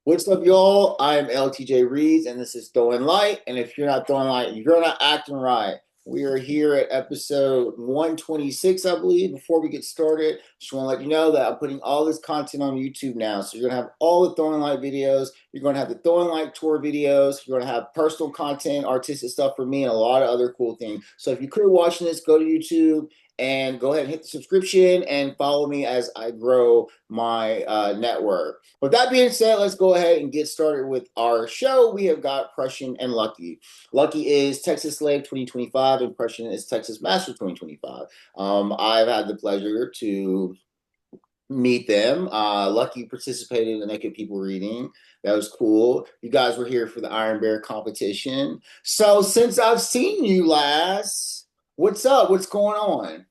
What's up, y'all? I'm LTJ Reeves, and this is Throwing Light. And if you're not throwing light, you're not acting right. We are here at episode 126, I believe. Before we get started, just want to let you know that I'm putting all this content on YouTube now. So you're going to have all the Throwing Light videos. You're going to have the Throwing Light tour videos. You're going to have personal content, artistic stuff for me, and a lot of other cool things. So if you quit watching this, go to YouTube and go ahead and hit the subscription and follow me as I grow my network. With that being said, let's go ahead and get started with our show. We have got Prussian and Lucky. Lucky is Texas Slave 2025, and Prussian is Texas Master 2025. I've had the pleasure to meet them. Lucky participated in the Naked People reading. That was cool. You guys were here for the Iron Bear competition. So since I've seen you last, what's up? What's going on?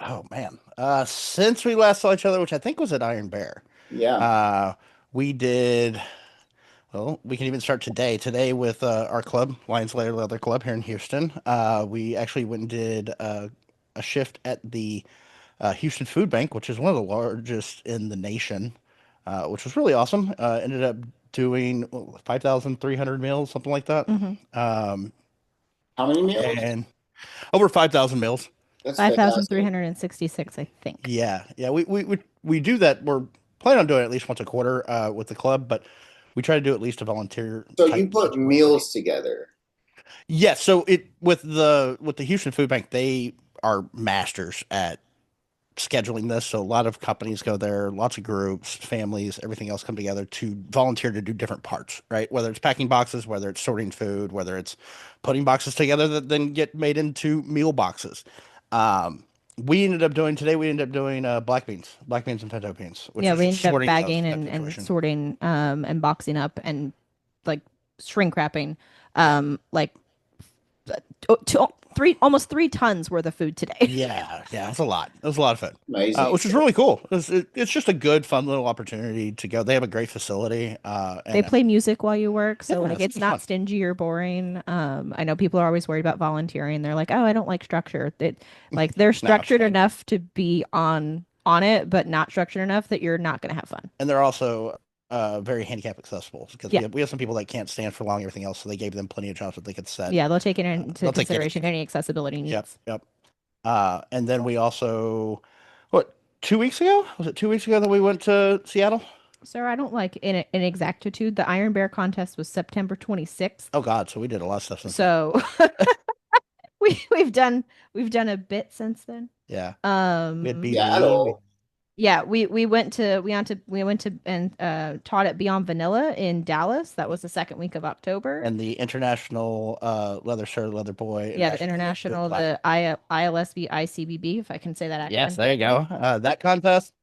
Oh man. Since we last saw each other, which I think was at Iron Bear, Yeah. uh, we did. Well, we can even start today. Today with our club, Lions Lair Leather Club here in Houston. We actually went and did a shift at the Houston Food Bank, which is one of the largest in the nation, which was really awesome. Ended up doing 5,300 meals, something like that, Hmm. um, How many meals? and over 5,000 meals. That's fantastic. 5,366, I think. Yeah. We do that. We're planning on doing it at least once a quarter with the club, but we try to do at least a volunteer So you type put situation. meals together. Yes, so it with the Houston Food Bank, they are masters at scheduling this. So a lot of companies go there, lots of groups, families, everything else come together to volunteer to do different parts, right? Whether it's packing boxes, whether it's sorting food, whether it's putting boxes together that then get made into meal boxes. Um, we ended up doing today. We ended up doing black beans and pinto beans, which Yeah, was we just ended up sorting bagging type and situation. sorting and boxing up and like shrink wrapping like three almost 3 tons worth of food today. Yeah, it's a lot. It was a lot of fun, Amazing. which is really cool. It's just a good, fun little opportunity to go. They have a great facility, They and play music while you work, so yeah, like it's it's just not fun. stingy or boring. I know people are always worried about volunteering. They're like, "Oh, I don't like structure." Like they're No, it's structured fun. enough to be on it, but not structured enough that you're not going to have fun. And they're also very handicap accessible because Yeah. we have some people that can't stand for long, and everything else, so they gave them plenty of jobs that they could set. Yeah, they'll take it into They'll take care of consideration any accessibility you. Yep, needs. yep. And then we also, what, 2 weeks ago? Was it 2 weeks ago that we went to Seattle? Sir, I don't like in exactitude. The Iron Bear contest was September 26th. Oh God, so we did a lot of stuff since then. So we've done a bit since then. Yeah, we had Um BV. Seattle. yeah, we went to and taught at Beyond Vanilla in Dallas. That was the second week of October. And the International Leather Sir, Leather Boy Yeah, the International Book international, Classic. the ILSB ICBB, if I can say that Yes, acronym. there you go. That contest.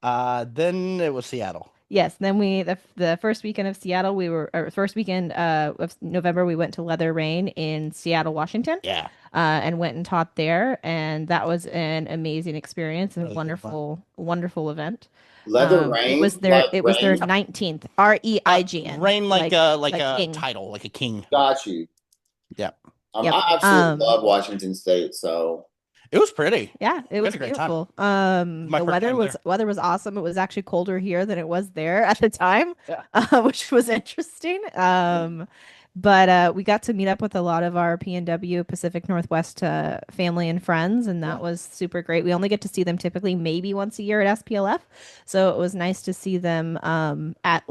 Then it was Seattle. Yes, then the first weekend of Seattle, or first weekend of November, we went to Leather Rain in Seattle, Washington, Yeah, and went and taught there, and that was an amazing experience and a really cool fun. wonderful event. Leather It was rain, their like it was their rain. 19th REIGN, Reign like like a king. title, like a king. Got you. Yeah, Yep. I absolutely love Washington State. So it was pretty. Yeah, it We was had a great time. beautiful. My The first weather time was there. weather was awesome. It was actually colder here than it was there at the time, Yeah. which was interesting. But we got to meet up with a lot of our PNW Pacific Northwest family and friends, and that Yeah. was super great. We only get to see them typically maybe once a year at SPLF, so it was nice to see them at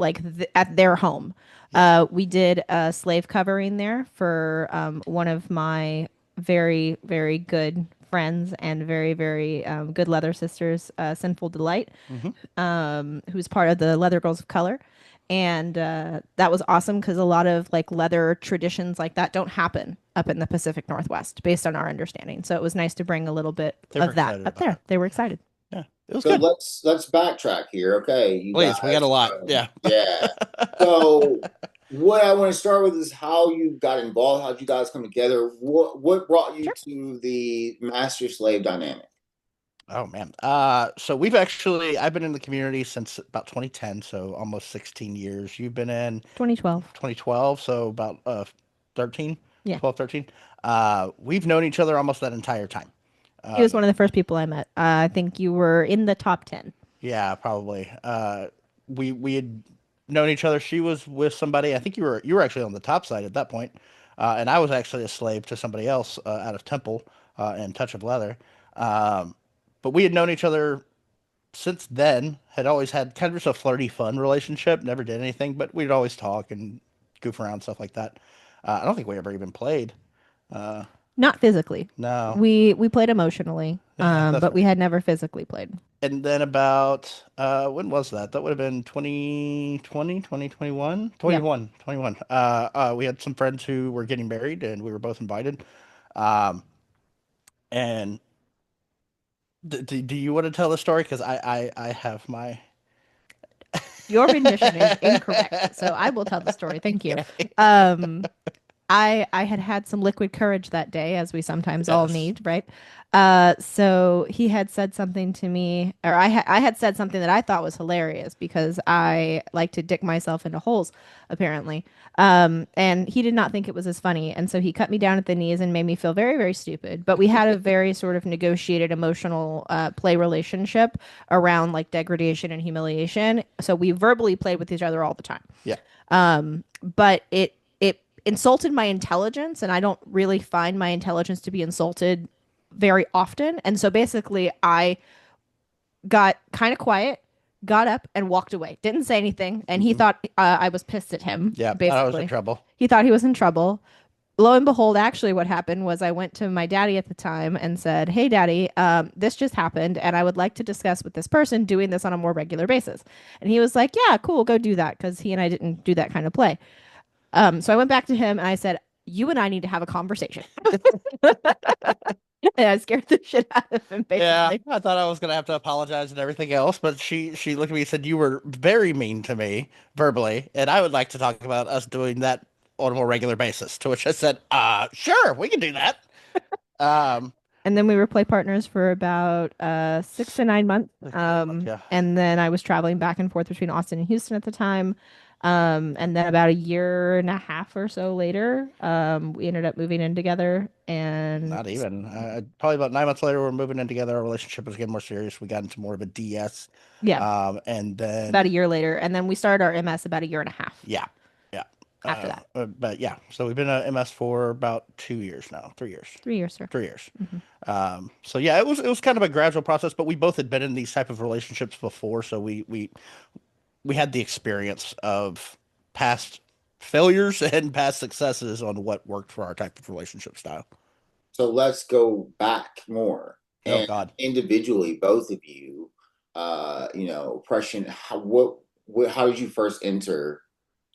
at their home. Yeah. We did a slave covering there for one of my very good friends and very good leather sisters, Sinful Delight, hmm who's part of the Leather Girls of Color. And that was awesome because a lot of like leather traditions like that don't happen up in the Pacific Northwest, based on our understanding. So it was nice to bring a little bit They were of that excited up about there. it. They were excited. Yeah. It was so good. let's backtrack here. Okay, you Please, we got a guys. lot. Yeah. Yeah. So what I want to start with is how you got involved. How did you guys come together? What brought you Sure. to the master slave dynamic? Oh man. So I've been in the community since about 2010, so almost 16 years. You've been in 2012. 2012, so about 13, Yeah. 12, 13. We've known each other almost that entire time. He was Um, one of the first people I met. I think you were in the top 10. yeah, probably. We had known each other. She was with somebody. I think you were actually on the top side at that point, and I was actually a slave to somebody else out of Temple and Touch of Leather. Um, but we had known each other since then. Had always had kind of just a flirty, fun relationship. Never did anything, but we'd always talk and goof around stuff like that. I don't think we ever even played. Uh, Not physically. no, We played emotionally, yeah, that's but right. we had never physically played. And then about when was that? That would have been 2020, 2021, Yeah. 21, 21. We had some friends who were getting married and we were both invited. Um, and do you want to tell the story? Because I have my Your rendition is incorrect, so I will tell the story. Thank you. Okay. Um, I had had some liquid courage that day, as we sometimes all Yes. need, right? So he had said something to me, or I had said something that I thought was hilarious because I like to dick myself into holes, apparently. And he did not think it was as funny, and so he cut me down at the knees and made me feel very, very stupid. But we had a very sort of negotiated emotional play relationship around like degradation and humiliation. So we verbally played with each other all the time. Yeah. But it insulted my intelligence, and I don't really find my intelligence to be insulted very often. And so basically, I got kind of quiet, got up, and walked away. Didn't say anything, and he Hmm. thought I was pissed at him. Yeah. Thought I was in Basically, trouble. he thought he was in trouble. Lo and behold, actually, what happened was I went to my daddy at the time and said, "Hey, daddy, this just happened, and I would like to discuss with this person doing this on a more regular basis." And he was like, "Yeah, cool, go do that," because he and I didn't do that kind of play. So I went back to him and I said, "You and I need to have a conversation." And I scared the shit out of him, Yeah, basically. I thought I was gonna have to apologize and everything else, but she looked at me and said, "You were very mean to me verbally, and I would like to talk about us doing that on a more regular basis." To which I said, sure, we can do that." Um, And then we were play partners for about 6 to 9 months. 6 to 9 months, yeah. And then I was traveling back and forth between Austin and Houston at the time. And then about a year and a half or so later, we ended up moving in together. And Not even. Probably about 9 months later, we're moving in together. Our relationship was getting more serious. We got into more of a DS. yeah, And about a then, year later. And then we started our MS about a year and a half yeah, yeah. after that. But yeah, so we've been at MS for about 2 years now, 3 years, 3 years, sir. 3 years. Hmm. So yeah, it was kind of a gradual process, but we both had been in these type of relationships before, so we had the experience of past failures and past successes on what worked for our type of relationship style. So let's go back more Oh and God. individually, both of you. Prussian. How did you first enter?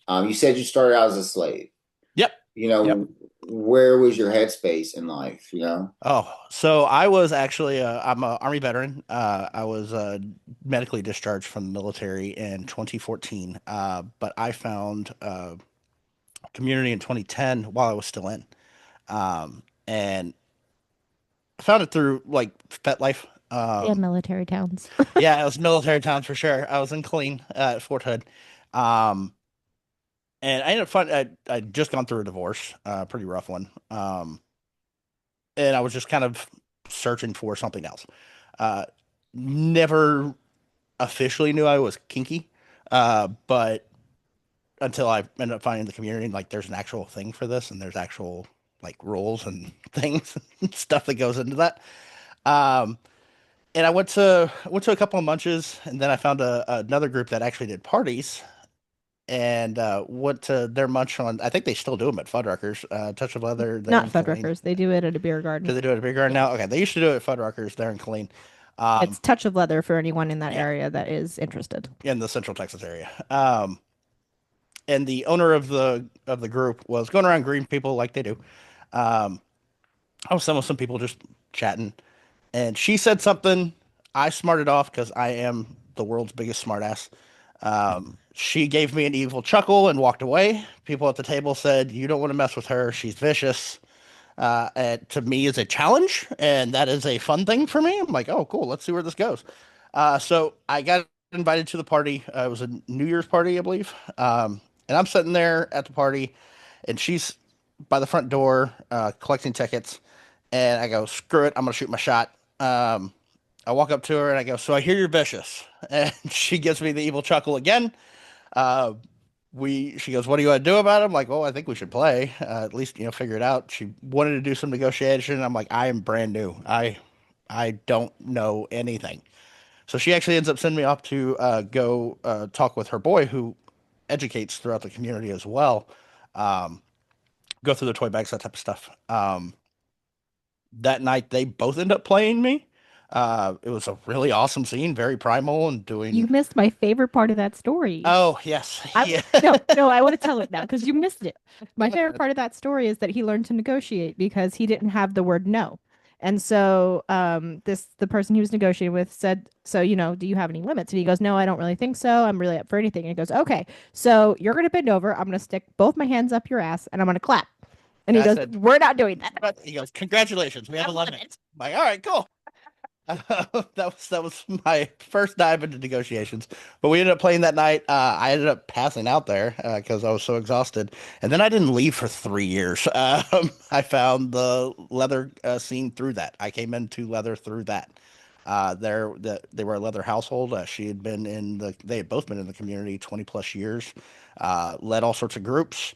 You said you started out as a slave. Yep. You Yep. know, where was your headspace in life? You know, Oh, so I was actually I'm a Army veteran. I was medically discharged from the military in 2014, but I found community in 2010 while I was still in, and I found it through like FetLife. Yeah, military towns. Yeah, it was military town for sure. I was in Killeen at Fort Hood, um, and I ended up I'd just gone through a divorce, pretty rough one, and I was just kind of searching for something else. Uh, Never officially knew I was kinky, but until I ended up finding the community, like there's an actual thing for this, and there's actual like rules and things and stuff that goes into that. Um, and I went to a couple of munches, and then I found another group that actually did parties, and went to their munch on. I think they still do them at Fuddruckers. Touch of Leather there Not in Killeen. Fuddruckers. They do it at a beer Do garden. they do it at Big Garden now? Okay, they used to do it at Fuddruckers there in Killeen. Um, It's Touch of Leather for anyone in that yeah, area that is interested. in the Central Texas area. And the owner of the group was going around greeting people like they do. Um, I was with some people just chatting, and she said something. I smarted off because I am the world's biggest smartass. She gave me an evil chuckle and walked away. People at the table said, "You don't want to mess with her. She's vicious." And to me is a challenge, and that is a fun thing for me. I'm like, "Oh, cool. Let's see where this goes." So I got invited to the party. It was a New Year's party, I believe. And I'm sitting there at the party, and she's by the front door collecting tickets. And I go, screw it, I'm gonna shoot my shot. I walk up to her and I go, so I hear you're vicious. And she gives me the evil chuckle again. Uh, she goes, "What do you want to do about it?" I'm like, "Oh, I think we should play. At least, figure it out." She wanted to do some negotiation. I'm like, "I am brand new. I don't know anything." So she actually ends up sending me off to go talk with her boy, who educates throughout the community as well. Um, go through the toy bags, that type of stuff. That night, they both end up playing me. It was a really awesome scene, very primal and You doing. missed my favorite part of that story. Oh yes, I yeah. no, I want to tell it now because you missed it. My favorite part of that story is that he learned to negotiate because he didn't have the word no. And so the person he was negotiating with said, "So, do you have any limits?" And he goes, "No, I don't really think so. I'm really up for anything." And he goes, "Okay, so you're gonna bend over, I'm gonna stick both my hands up your ass, and I'm gonna clap." And And he I goes, said, "We're not doing that." but he goes, "Congratulations, we have a limit." I'm like, all right, cool. That was my first dive into negotiations. But we ended up playing that night. I ended up passing out there because I was so exhausted, and then I didn't leave for 3 years. I found the leather scene through that. I came into leather through that. They were a leather household. They had both been in the community 20 plus years. Led all sorts of groups,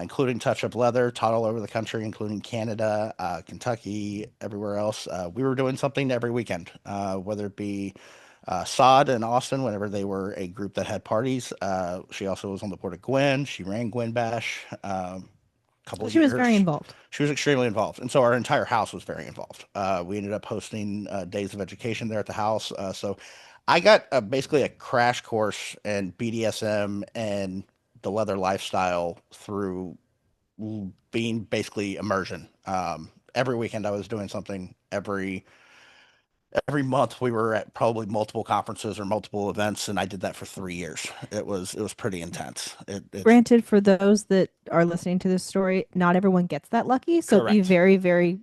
including Touch Up Leather, taught all over the country, including Canada, Kentucky, everywhere else. We were doing something every weekend, whether it be Sod and Austin, whenever they were a group that had parties. She also was on the board of Gwen. She ran Gwen Bash a couple So of she was very years. involved. She was extremely involved, and so our entire house was very involved. We ended up hosting days of education there at the house. So I got basically a crash course in BDSM and the leather lifestyle through being basically immersion. Every weekend I was doing something. Every month we were at probably multiple conferences or multiple events, and I did that for 3 years. It was pretty intense. It's Granted, for those that are listening to this story, not everyone gets that lucky. So be correct. very, very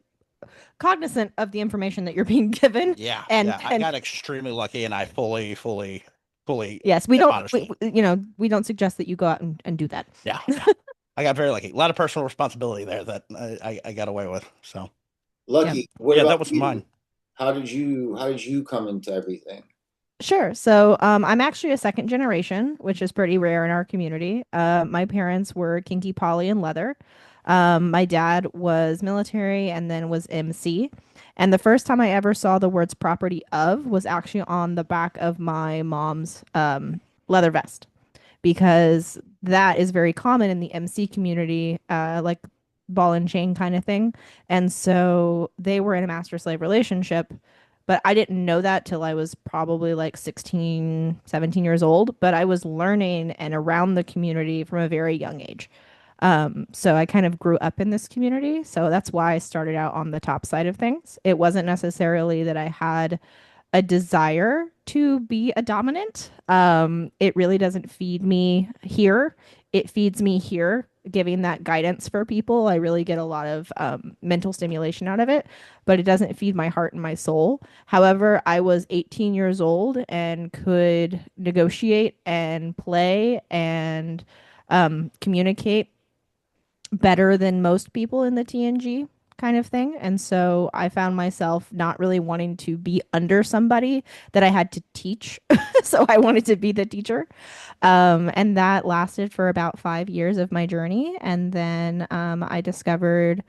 cognizant of the information that you're being given. Yeah, And yeah. I got extremely lucky, and I fully yes, we don't admonish them. we don't suggest that you go out and do that. Yeah, yeah. I got very lucky. A lot of personal responsibility there that I got away with. So Yeah. Lucky, what yeah, that about was you? mine. How did you come into everything? Sure. So I'm actually a second generation, which is pretty rare in our community. My parents were kinky poly and leather. My dad was military and then was MC. And the first time I ever saw the words property of was actually on the back of my mom's leather vest, because that is very common in the MC community, like ball and chain kind of thing. And so they were in a master slave relationship, but I didn't know that till I was probably like 16, 17 years old. But I was learning and around the community from a very young age. So I kind of grew up in this community. So that's why I started out on the top side of things. It wasn't necessarily that I had a desire to be a dominant. It really doesn't feed me here. It feeds me here, giving that guidance for people. I really get a lot of mental stimulation out of it, but it doesn't feed my heart and my soul. However, I was 18 years old and could negotiate and play and communicate better than most people in the TNG kind of thing. And so I found myself not really wanting to be under somebody that I had to teach. So I wanted to be the teacher. And that lasted for about 5 years of my journey. And then I discovered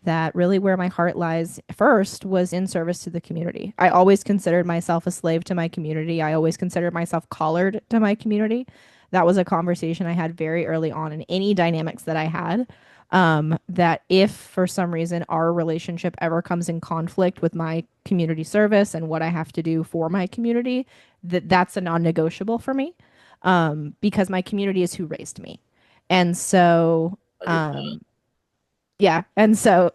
that really where my heart lies first was in service to the community. I always considered myself a slave to my community. I always considered myself collared to my community. That was a conversation I had very early on in any dynamics that I had. That if for some reason our relationship ever comes in conflict with my community service and what I have to do for my community, that's a non-negotiable for me, because my community is who raised me. And so, I get that. um, yeah. And so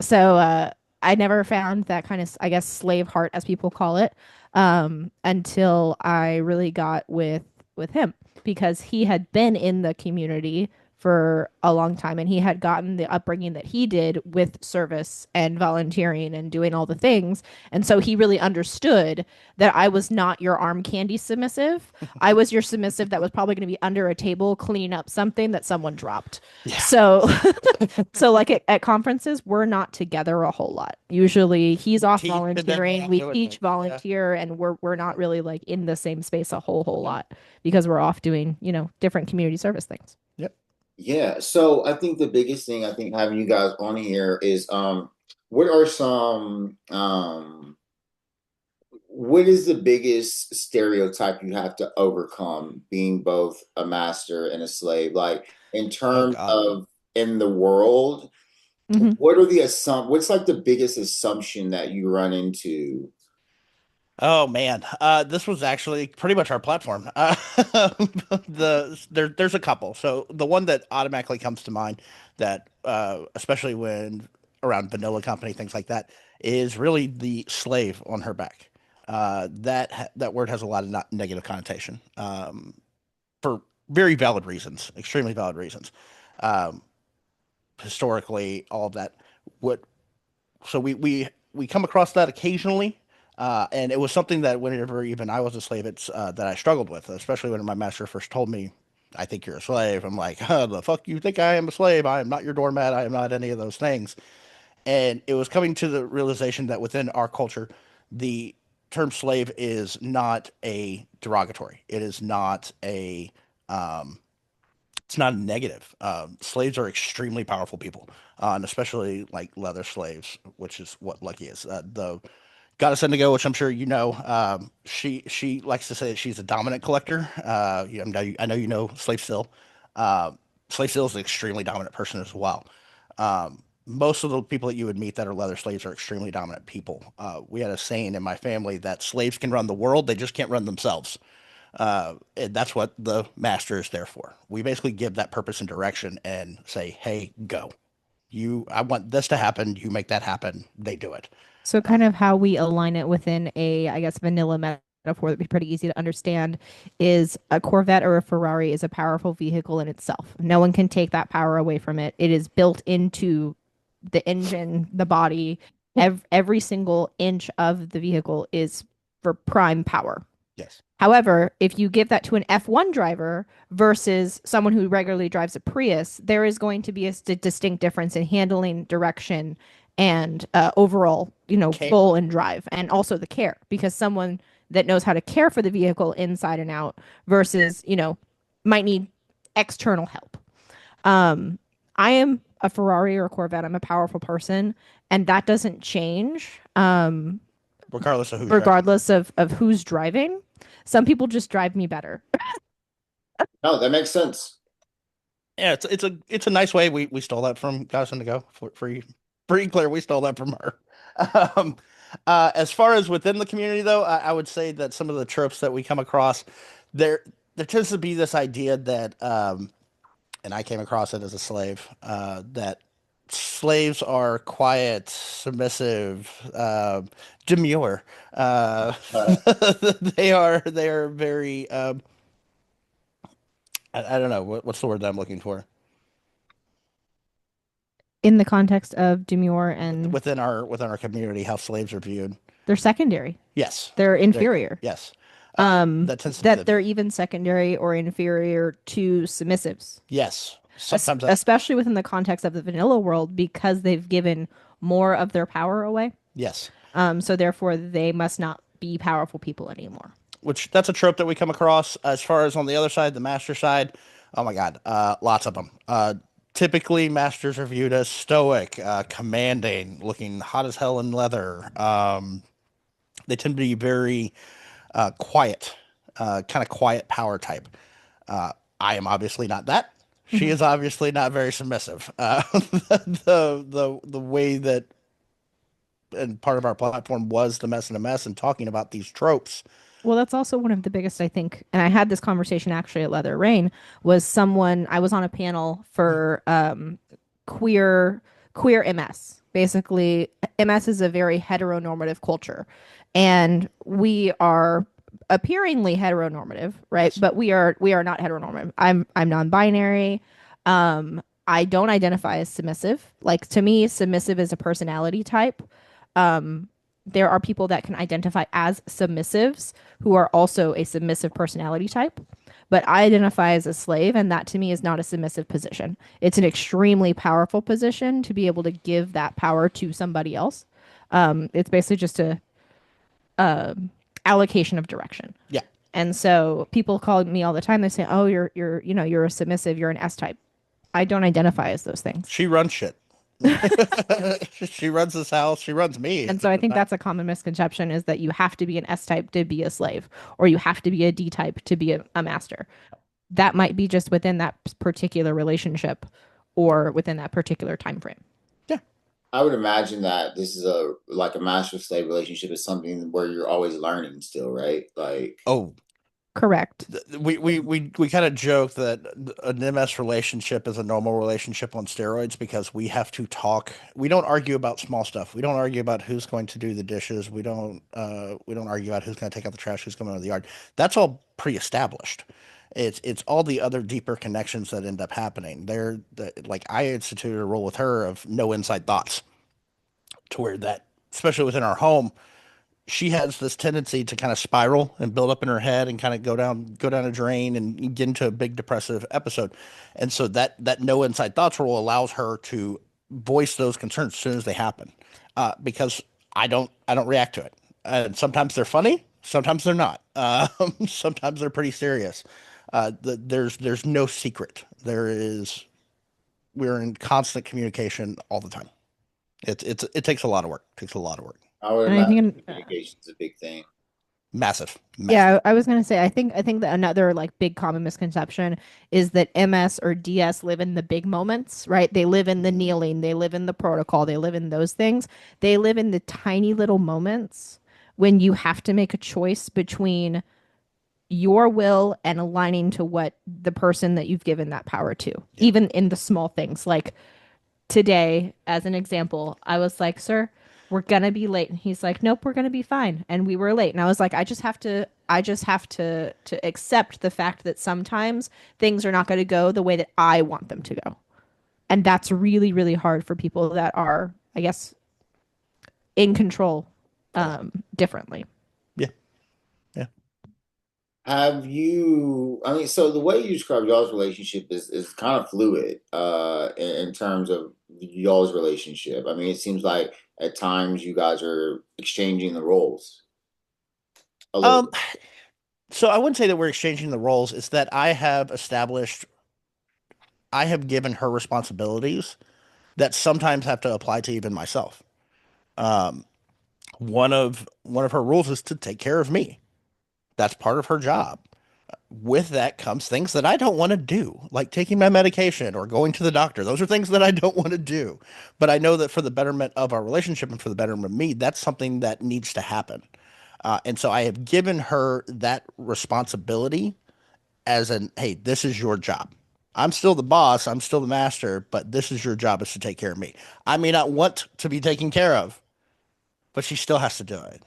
I never found that kind of, I guess, slave heart, as people call it, until I really got with him, because he had been in the community for a long time, and he had gotten the upbringing that he did with service and volunteering and doing all the things. And so he really understood that I was not your arm candy submissive. I was your submissive that was probably going to be under a table cleaning up something that someone dropped. Yeah. So so like at conferences, we're not together a whole lot. Usually he's off Teach and then volunteering, I'll we do it. teach, Yeah. volunteer, and we're not really like in the same space a whole lot because we're off doing, different community service things. Yep. Yeah, so I think the biggest thing I think having you guys on here is what are some what is the biggest stereotype you have to overcome being both a master and a slave? Like in Oh terms God. of in the world, Mhm. what are the what's like the biggest assumption that you run into? Oh man, this was actually pretty much our platform. There's a couple. So the one that automatically comes to mind that, especially when around vanilla company things like that, is really the slave on her back. That word has a lot of negative connotation, for very valid reasons, extremely valid reasons. Um, Historically, all of that. What so we come across that occasionally, and it was something that whenever even I was a slave, it's that I struggled with, especially when my master first told me, "I think you're a slave." I'm like, "Huh, the fuck you think I am a slave? I am not your doormat. I am not any of those things." And it was coming to the realization that within our culture, the term slave is not a derogatory. It is not a it's not a negative. Slaves are extremely powerful people, and especially like leather slaves, which is what Lucky is. The goddess Indigo, which I'm sure you know, she likes to say that she's a dominant collector. I know you know Slave Still. Uh, Slave Still is an extremely dominant person as well. Most of the people that you would meet that are leather slaves are extremely dominant people. We had a saying in my family that slaves can run the world, they just can't run themselves. And that's what the master is there for. We basically give that purpose and direction and say, "Hey, go. I want this to happen. You make that happen." They do it. So kind of how we align it within a, I guess, vanilla metaphor that'd be pretty easy to understand is a Corvette or a Ferrari is a powerful vehicle in itself. No one can take that power away from it. It is built into the engine, the body. Every single inch of the vehicle is for prime power. Yes. However, if you give that to an F1 driver versus someone who regularly drives a Prius, there is going to be a distinct difference in handling, direction, and overall, Care. pull and drive, and also the care, because someone that knows how to care for the vehicle inside and out versus, might need external help. Um, I am a Ferrari or a Corvette. I'm a powerful person, and that doesn't change. Regardless of who's driving. Regardless of who's driving. Some people just drive me better. No, that makes sense. Yeah, it's a nice way. We stole that from Goddess Indigo. Free clear, we stole that from her. Um, as far as within the community, though, I would say that some of the tropes that we come across, there tends to be this idea that, and I came across it as a slave, that slaves are quiet, submissive, demure. Uh, They are very, I don't know what's the word that I'm looking for In the context of demure and within our community, how slaves are viewed. they're secondary. Yes, They're inferior. yes. Um, That tends to be that they're even secondary or inferior to submissives, yes. Sometimes especially within the context of the vanilla world because they've given more of their power away. yes. So therefore they must not be powerful people anymore. Which that's a trope that we come across. As far as on the other side, the master side, oh my God, lots of them. Typically, masters are viewed as stoic, commanding, looking hot as hell in leather. They tend to be very quiet, kind of quiet power type. I am obviously not that. She Mhm. is obviously not very submissive. The way that and part of our platform was the mess in a mess and talking about these tropes. Well, that's also one of the biggest, I think, and I had this conversation actually at Leather Rain, was someone I was on a panel for queer queer MS. Basically, MS is a very heteronormative culture, and we are appearingly heteronormative, right? Yes. But we are not heteronormative. I'm non-binary. I don't identify as submissive. Like to me, submissive is a personality type. Um, there are people that can identify as submissives who are also a submissive personality type. But I identify as a slave, and that to me is not a submissive position. It's an extremely powerful position to be able to give that power to somebody else. It's basically just a allocation of direction. Yeah. And so people call me all the time. They say, "Oh, you're a submissive. You're an S type." I don't identify as those things. She runs shit. She runs this house. She runs me. And so I think that's a common misconception is that you have to be an S type to be a slave, or you have to be a D type to be a master. That might be just within that particular relationship or within that particular time frame. Yeah. I would imagine that this is a master slave relationship is something where you're always learning still, right? Like, Oh, Correct. we kind of joke that an MS relationship is a normal relationship on steroids because we have to talk. We don't argue about small stuff. We don't argue about who's going to do the dishes. We don't argue about who's going to take out the trash, who's coming out of the yard. That's all pre-established. It's all the other deeper connections that end up happening. Like I instituted a rule with her of no inside thoughts, to where that, especially within our home, she has this tendency to kind of spiral and build up in her head and kind of go down a drain and get into a big depressive episode. And so that no inside thoughts rule allows her to voice those concerns as soon as they happen, because I don't react to it. And sometimes they're funny, sometimes they're not. Sometimes they're pretty serious. There's no secret. We're in constant communication all the time. It takes a lot of work. It takes a lot of work. I would And I imagine think, communication is a big thing. Massive, massive. yeah, I was gonna say, I think that another like big common misconception is that MS or DS live in the big moments, right? They live in the kneeling, they live in the protocol, they live in those things. They live in the tiny little moments when you have to make a choice between your will and aligning to what the person that you've given that power to, Yeah. even in the small things. Like today, as an example, I was like, "Sir, we're gonna be late." And he's like, "Nope, we're gonna be fine." And we were late. And I was like, I just have to accept the fact that sometimes things are not gonna go the way that I want them to go. And that's really, really hard for people that are, I guess, in control differently. Yeah. Yeah. Have you? I mean, so the way you describe y'all's relationship is kind of fluid, in terms of y'all's relationship. I mean, it seems like at times you guys are exchanging the roles a little Um, bit. so I wouldn't say that we're exchanging the roles. It's that I have given her responsibilities that sometimes have to apply to even myself. Um, one of her rules is to take care of me. That's part of her job. With that comes things that I don't want to do, like taking my medication or going to the doctor. Those are things that I don't want to do. But I know that for the betterment of our relationship and for the betterment of me, that's something that needs to happen. And so I have given her that responsibility as an, hey, this is your job. I'm still the boss, I'm still the master, but this is your job is to take care of me. I may not want to be taken care of, but she still has to do it.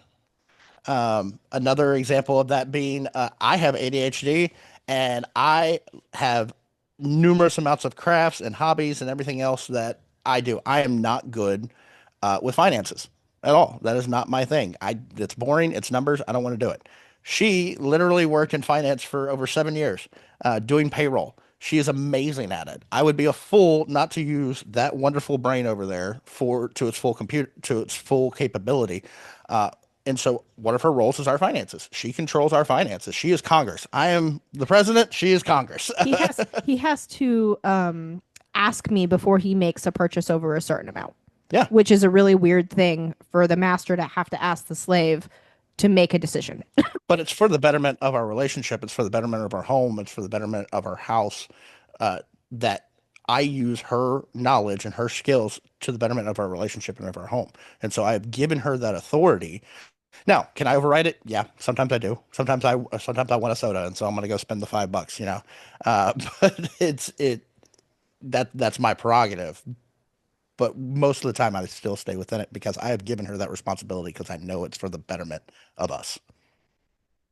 Another example of that being, I have ADHD and I have numerous amounts of crafts and hobbies and everything else that I do. I am not good with finances at all. That is not my thing. It's boring. It's numbers. I don't want to do it. She literally worked in finance for over 7 years, doing payroll. She is amazing at it. I would be a fool not to use that wonderful brain over there for to its full capability. Uh, and so one of her roles is our finances. She controls our finances. She is Congress. I am the president. She is Congress. He has to ask me before he makes a purchase over a certain amount, Yeah, which is a really weird thing for the master to have to ask the slave to make a decision. but it's for the betterment of our relationship. It's for the betterment of our home. It's for the betterment of our house. That I use her knowledge and her skills to the betterment of our relationship and of our home. And so I have given her that authority. Now, can I override it? Yeah, sometimes I do. Sometimes I want a soda, and so I'm gonna go spend the $5. But that's my prerogative. But most of the time, I still stay within it because I have given her that responsibility because I know it's for the betterment of us.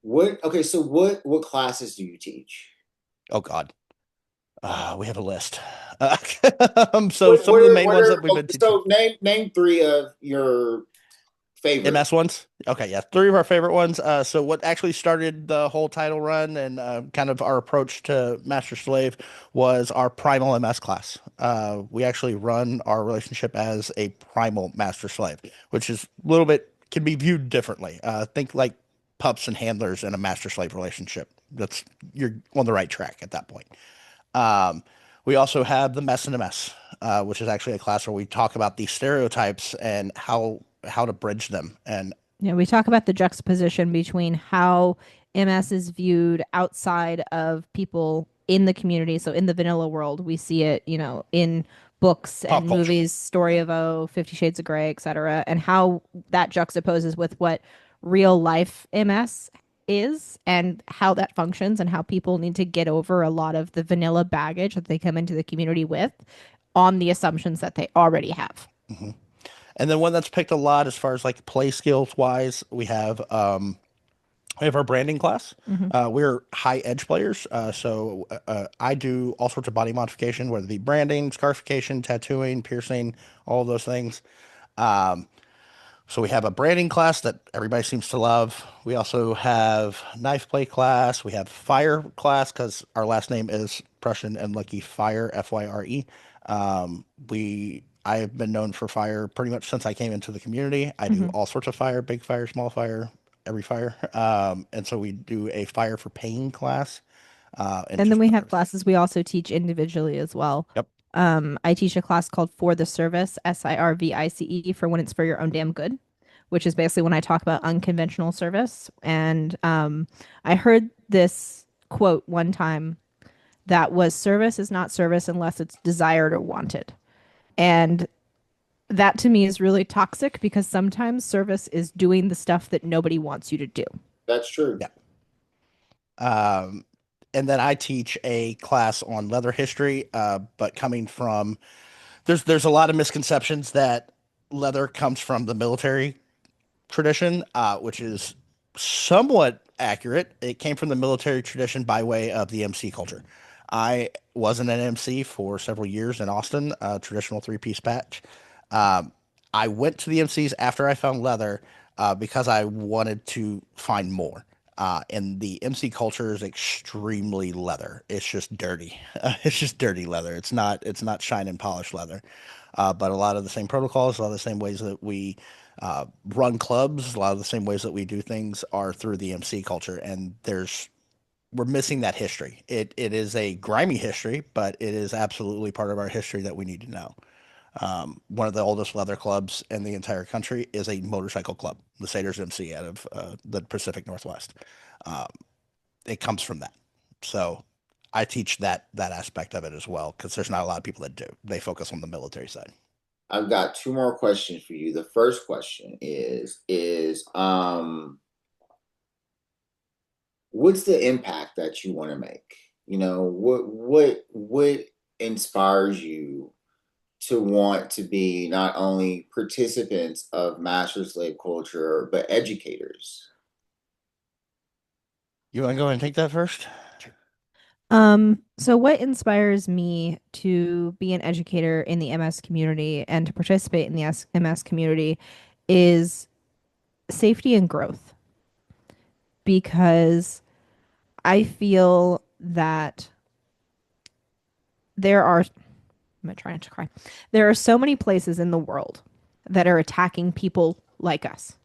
What? Okay, so what classes do you teach? Oh God. We have a list. Uh, so What some what of the are main what ones are that we've been teaching. so name three of your favorite. MS ones. Okay, yeah, three of our favorite ones. So what actually started the whole title run and kind of our approach to Master Slave was our Primal MS class. We actually run our relationship as a Primal Master Slave, which is a little bit can be viewed differently. Think like pups and handlers in a Master Slave relationship. That's you're on the right track at that point. Um, we also have the Mess and a Mess, which is actually a class where we talk about the stereotypes and how to bridge them. And Yeah, we talk about the juxtaposition between how MS is viewed outside of people in the community. So in the vanilla world, we see it, in books pop and culture. movies, Story of O, 50 Shades of Grey, etc., and how that juxtaposes with what real life MS is and how that functions and how people need to get over a lot of the vanilla baggage that they come into the community with on the assumptions that they already have. hmm And then one that's picked a lot as far as like play skills wise, we have our branding class. Hmm. We're high edge players, so I do all sorts of body modification, whether it be branding, scarification, tattooing, piercing, all of those things. Um, So we have a branding class that everybody seems to love. We also have knife play class. We have fire class because our last name is Prussian and Lucky Fyre, Fyre. I have been known for fire pretty much since I came into the community. I do Hmm. all sorts of fire, big fire, small fire, every fire. And so we do a fire for pain class, and And then just we have others. classes we also teach individually as well. Yep. I teach a class called For the Service, SIRVICE, for when it's for your own damn good, which is basically when I talk about unconventional service. And I heard this quote one time that was service is not service unless it's desired or wanted. And that to me is really toxic because sometimes service is doing the stuff that nobody wants you to do. That's true. Yeah. Um, and then I teach a class on leather history, but coming from there's a lot of misconceptions that leather comes from the military tradition, which is somewhat accurate. It came from the military tradition by way of the MC culture. I wasn't an MC for several years in Austin, traditional three-piece patch. Um, I went to the MCs after I found leather because I wanted to find more. And the MC culture is extremely leather. It's just dirty. It's just dirty leather. It's not shine and polish leather. But a lot of the same protocols, a lot of the same ways that we run clubs, a lot of the same ways that we do things are through the MC culture. And we're missing that history. It is a grimy history, but it is absolutely part of our history that we need to know. One of the oldest leather clubs in the entire country is a motorcycle club, the Satyrs MC out of the Pacific Northwest. Um, it comes from that. So I teach that aspect of it as well because there's not a lot of people that do. They focus on the military side. I've got two more questions for you. The first question is what's the impact that you want to make? What inspires you to want to be not only participants of master slave culture but educators? You want to go ahead and take that first? So what inspires me to be an educator in the MS community and to participate in the MS community is safety and growth because I feel that there are, I'm trying to cry. There are so many places in the world that are attacking people like us.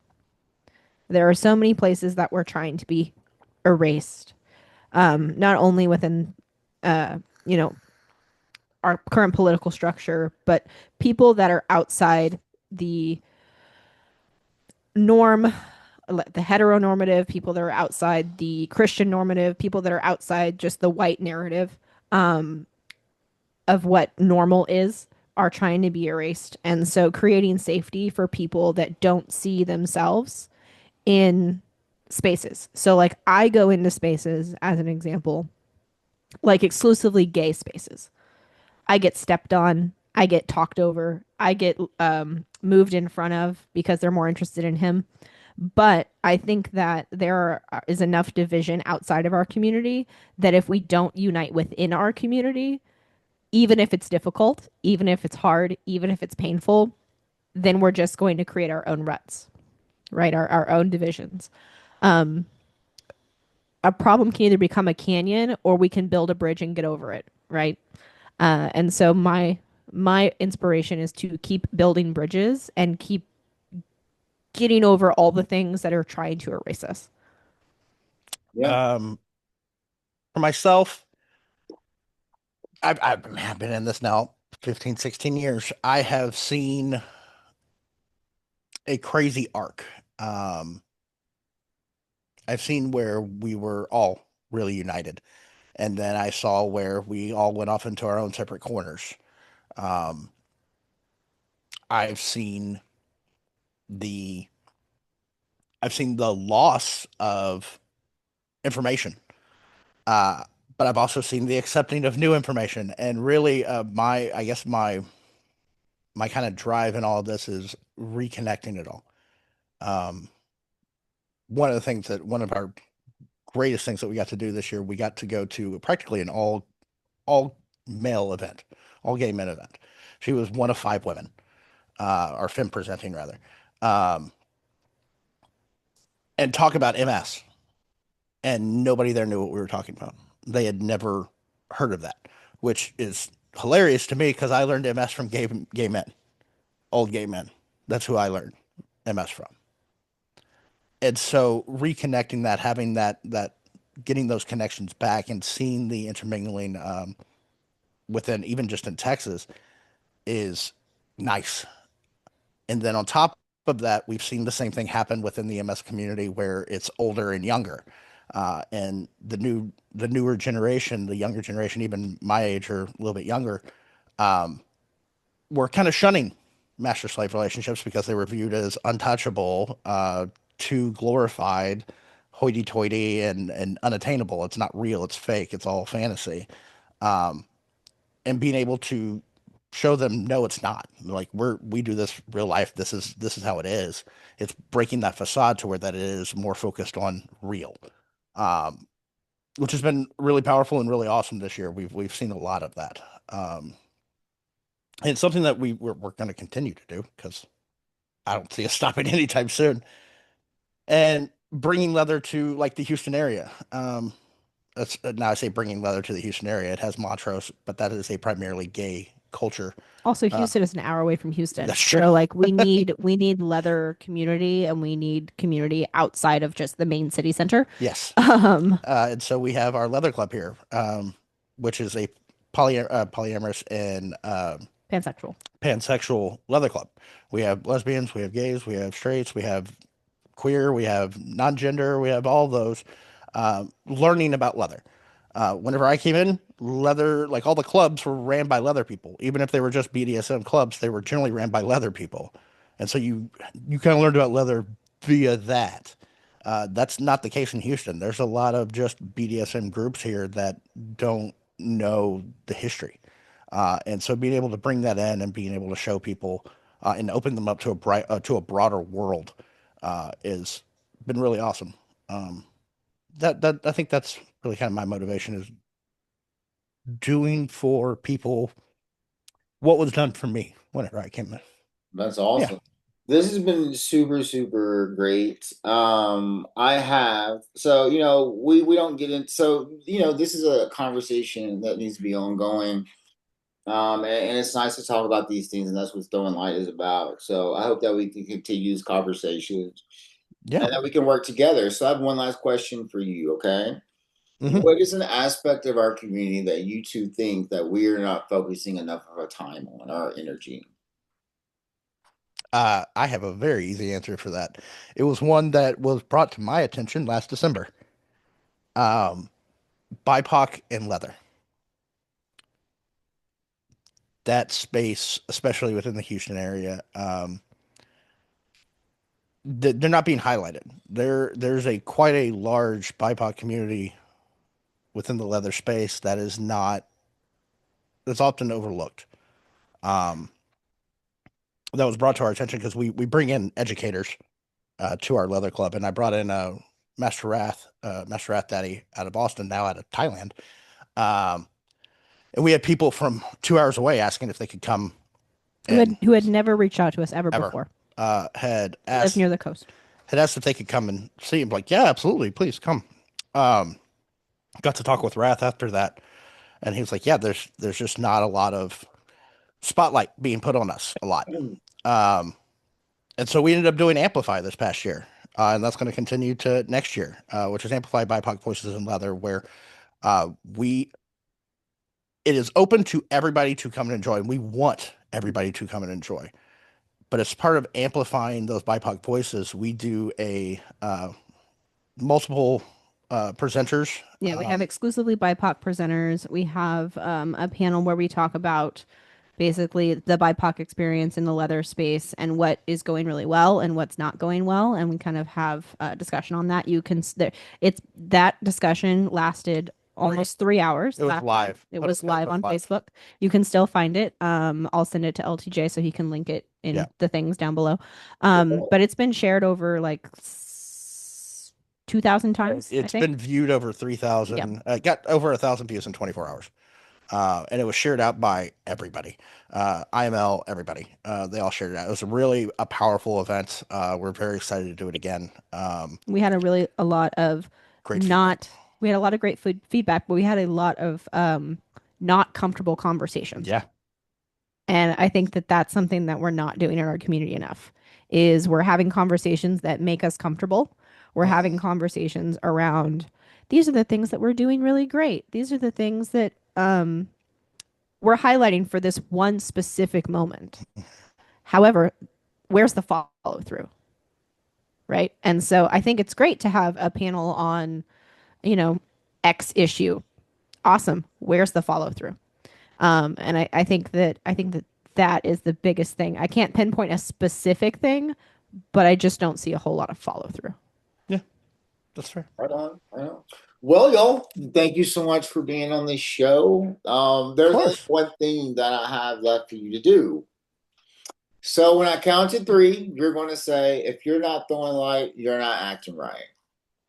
There are so many places that we're trying to be erased, not only within, uh, you know, our current political structure, but people that are outside the norm, the heteronormative, people that are outside the Christian normative, people that are outside just the white narrative of what normal is are trying to be erased. And so creating safety for people that don't see themselves in spaces. So like I go into spaces as an example, like exclusively gay spaces. I get stepped on, I get talked over, I get moved in front of because they're more interested in him. But I think that is enough division outside of our community that if we don't unite within our community, even if it's difficult, even if it's hard, even if it's painful, then we're just going to create our own ruts, right? Our own divisions. Um, a problem can either become a canyon or we can build a bridge and get over it, right? And so my inspiration is to keep building bridges and keep getting over all the things that are trying to erase us. Yeah. Um, for myself, I've been in this now 15, 16 years. I have seen a crazy arc. Um, I've seen where we were all really united, and then I saw where we all went off into our own separate corners. Um, I've seen the I've seen the loss of information, uh, but I've also seen the accepting of new information. And really, my I guess my kind of drive in all of this is reconnecting it all. Um, one of our greatest things that we got to do this year, we got to go to practically an all male event, all gay men event. She was one of five women, or femme presenting rather, um, and talk about MS. And nobody there knew what we were talking about. They had never heard of that, which is hilarious to me because I learned MS from gay men, old gay men. That's who I learned MS from. And so reconnecting that, having that getting those connections back and seeing the intermingling within even just in Texas is nice. And then on top of that, we've seen the same thing happen within the MS community where it's older and younger. And the newer generation, the younger generation, even my age or a little bit younger, um, were kind of shunning master slave relationships because they were viewed as untouchable, too glorified, hoity toity, and unattainable. It's not real, it's fake, it's all fantasy. Um, and being able to show them no, it's not. Like we do this real life. This is how it is. It's breaking that facade to where that it is more focused on real, um, which has been really powerful and really awesome this year. We've seen a lot of that, and it's something that we're going to continue to do because I don't see us stopping anytime soon. And bringing leather to like the Houston area. That's now I say bringing leather to the Houston area. It has Montrose, but that is a primarily gay culture. Also, Uh, Houston is an hour away from Houston. that's true. So like we need leather community and we need community outside of just the main city center. Yes. Um, And so we have our leather club here, which is a polyamorous and pansexual. pansexual leather club. We have lesbians, we have gays, we have straights, we have queer, we have non-gender, we have all those learning about leather. Whenever I came in, leather, like all the clubs were ran by leather people. Even if they were just BDSM clubs, they were generally ran by leather people. And so you kind of learned about leather via that. That's not the case in Houston. There's a lot of just BDSM groups here that don't know the history. And so being able to bring that in and being able to show people and open them up to to a broader world is been really awesome. Um, that I think that's really kind of my motivation is doing for people what was done for me whenever I came in. That's Yeah. awesome. This has been super, super great. I have so we don't get in so this is a conversation that needs to be ongoing. And it's nice to talk about these things, and that's what Throwing Light is about. So I hope that we can continue these conversations Yeah. and that we can work together. So I have one last question for you, okay? Hmm. What is an aspect of our community that you two think that we are not focusing enough of our time on, our energy? I have a very easy answer for that. It was one that was brought to my attention last December. Um, BIPOC and leather. That space, especially within the Houston area, they're not being highlighted. There's a quite a large BIPOC community within the leather space that is not that's often overlooked. Um, that was brought to our attention because we bring in educators to our leather club, and I brought in Master Wrath Daddy out of Boston, now out of Thailand. And we had people from 2 hours away asking if they could come. Who had never reached out to us ever before. Had Live asked near the coast. Had asked if they could come and see him. Like, yeah, absolutely, please come. Got to talk with Wrath after that, and he was like, yeah, there's just not a lot of spotlight being put on us a lot. And so we ended up doing Amplify this past year, and that's going to continue to next year, which is Amplify BIPOC Voices in Leather, where it is open to everybody to come and enjoy, and we want everybody to come and enjoy. But as part of amplifying those BIPOC voices, we do a multiple presenters. Yeah, we have exclusively BIPOC presenters. We have a panel where we talk about basically the BIPOC experience in the leather space and what is going really well and what's not going well, and we kind of have a discussion on that. That discussion lasted almost 3 hours. It was live. It was live on Facebook. You can still find it. I'll send it to LTJ so he can link it in the things down below. But it's been shared over like 2,000 times. It's been viewed over 3,000. Got over 1,000 views in 24 hours. And it was shared out by everybody. IML, everybody. They all shared it out. It was really a powerful event. We're very excited to do it again. We had a lot of great we had a lot of great feedback, but we had a lot of not comfortable conversations. Yeah. And I think that that's something that we're not doing in our community enough, is we're having conversations that make us comfortable. We're having conversations around, these are the things that we're doing really great. These are the things that we're highlighting for this one specific moment. However, where's the follow through? Right. And so I think it's great to have a panel on, X issue. Awesome. Where's the follow through? And I think that is the biggest thing. I can't pinpoint a specific thing, but I just don't see a whole lot of follow through. Yeah, that's fair. Right on. Well, y'all, thank you so much for being on this show. There's only one thing that I have left for you to do. So when I count to 3, you're going to say, if you're not throwing light, you're not acting right.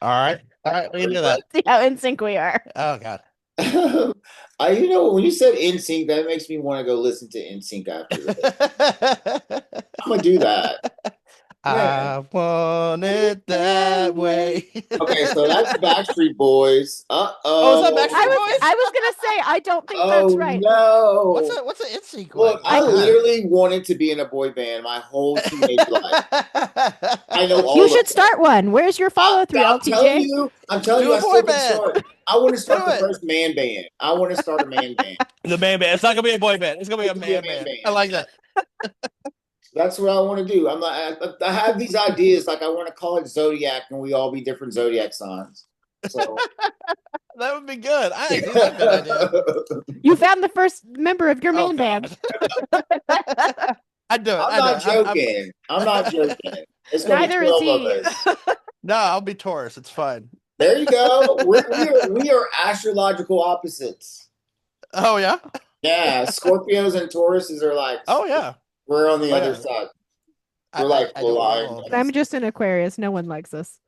All right. We can do that. See how in sync we are. Oh, God. When you said in sync, that makes me want to go listen to in sync after this. I'm going to do that. I want it that way. Okay, so that's Backstreet Boys. Oh, is that Backstreet Boys? I was gonna say I don't think that's right. No. What's an NSYNC? Look, I literally wanted to be in a boy band my whole teenage life. I know all. You should start one. Where's your follow through, LTJ? I'm telling you, I still can start. I want to start the first man band. I want to start a man band. The man band. It's not gonna be a boy band. It's gonna be a man band. I like that. That's what I want to do. I have these ideas, like I want to call it Zodiac, and we all be different Zodiac signs. So that would be good. I think that's a good idea. You found the first member of your main band. I'm not joking. It's neither is he. No, I'll be Taurus. It's fine. There you go. We are astrological opposites. Oh yeah. Yeah, Scorpios and Tauruses are like. Oh yeah. We're on the other side. We're like aligned. I'm just an Aquarius. No one likes us.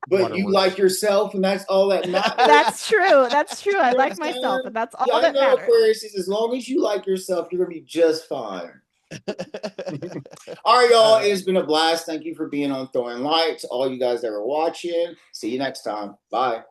But you like yourself, and that's all that matters. That's true. That's true. I like myself, and that's all that matters. Aquarius, as long as you like yourself, you're gonna be just fine. All right, y'all. It has been a blast. Thank you for being on Throwing Lights. All you guys that are watching. See you next time. Bye.